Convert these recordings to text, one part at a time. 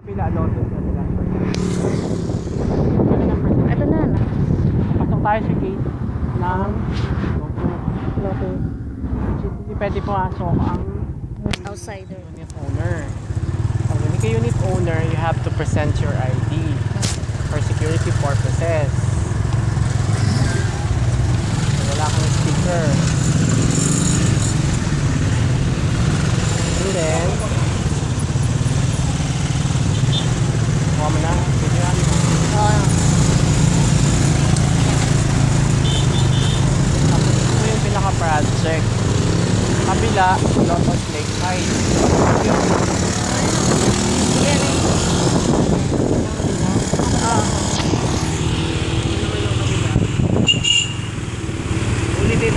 Pila lotus na sila. Ito na. Pasok tayo sa gate ng Lotus. Hindi pwede pumasok ang Outsider. unit owner. Pag hindi ka unit owner, you have to present your ID for security purposes. So, wala kang sticker. And then, kuha mo na. Bigyan mo. Tapos ito yung pinaka-project. Kabila, Lotus Lakeside. Yan eh. Ulitin.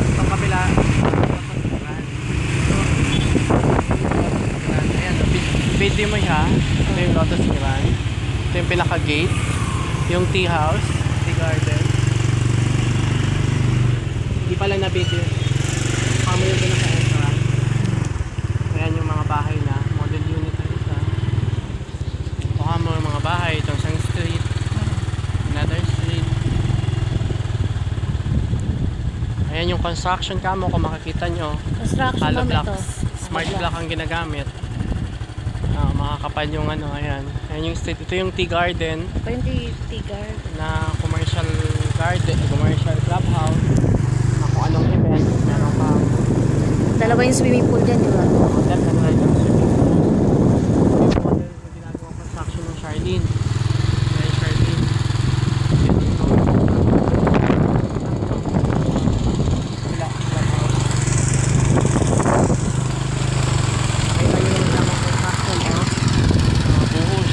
Itong kabila, ayan, video mo siya. Ito yung Lotus Miran. Ito yung pinaka-gate. Yung tea house, tea garden. Hindi pala na video. Kamo yung pinaka-entrance. Ayan yung mga bahay na. Model unit na isa. Baka mo yung mga bahay. Itong isang street. Another street. Ayan yung construction kamo kung makikita nyo. Construction Hollow naman ito. blocks. Smart block ang ginagamit. Makakapal yung ano. Ayan. Ayan yung street. Ito yung tea garden. Ito yung tea garden. Na commercial garden. Commercial clubhouse. Na kung anong event. Meron kang Dalawa yung swimming pool dyan, di ba? hotel and right ang swimming pool. Yung hotel yung ginagawang construction ng Charlene. Ayan Charlene. Yun yung nakita nyo yung tamang construction, no? Buhos.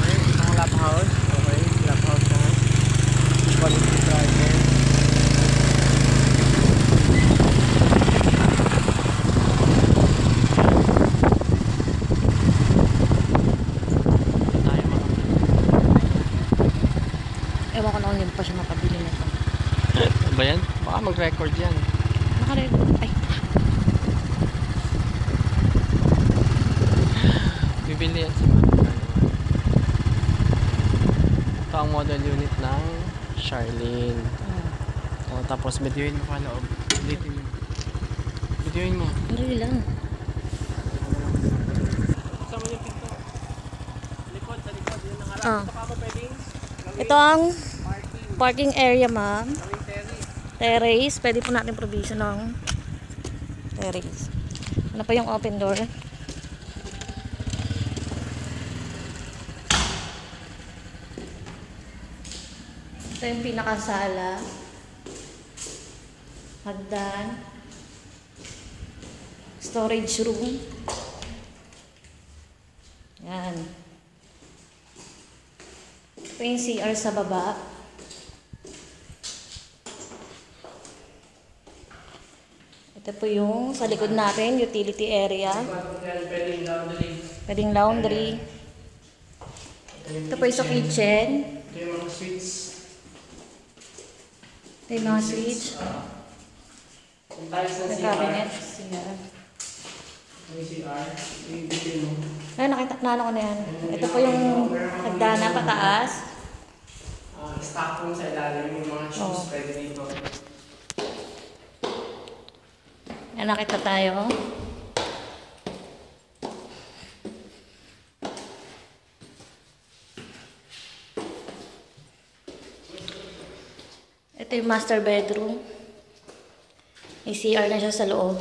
Ayan, isang clubhouse. Okay, clubhouse na. Quality garden. Ewan ko na kung hindi pa siya mapabili nito. Ano ba yan? Baka mag-record yan. Naka-record. Ay, Bibili yan si Mama. Ito ang model unit ng Charlene. O, tapos videoin mo pa loob. Ulitin mo. Videoin mo. hindi lang. Sa mo yung pinto. Likod, sa likod. Yun ang harap. Ah. Ito pa mo pwedeng Ito ang parking. parking area, ma'am. Gawing terrace. Terrace. Pwede po natin provision ng terrace. Ano pa yung open door? Ito yung pinakasala. Hagdan. Storage room. Yan. Ito yung CR sa baba. Ito po yung sa likod natin, utility area. Pwedeng laundry. Pwedeng laundry. Ito po yung sa kitchen. Ito yung mga switch. Ito yung mga switch. Yung tiles ng May CR. cabinet. CR. Yung CR. Yung video mo. Ay, nakita na ko na yan. Ito po yung hagdana pataas. Stock room sa ilalim. Yung mga shoes Oo. pwede dito. Yan, nakita tayo. Ito yung master bedroom. May CR na siya sa loob.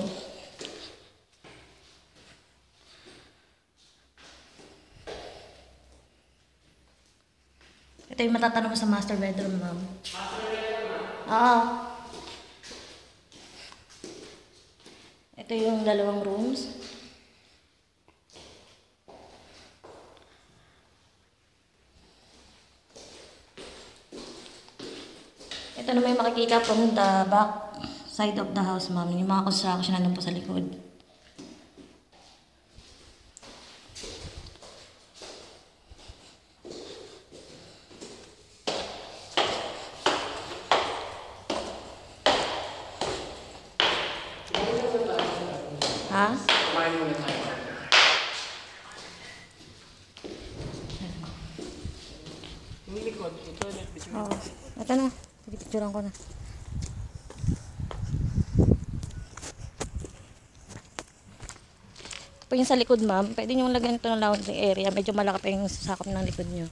Ito yung matatanong ko sa master bedroom, ma'am. Master bedroom, ma'am? Oo. Ito yung dalawang rooms. Ito naman yung makikita from the back side of the house, ma'am. Yung mga construction na po sa likod. Ha? Kumain muna tayo, partner. likod. Yung toilet, bitch. Oo. Ito na. Sige, picturean ko na. Ito po yung sa likod, ma'am. Pwede nyo lagyan ito ng laundry area. Medyo malaki pa yung sakop ng likod nyo.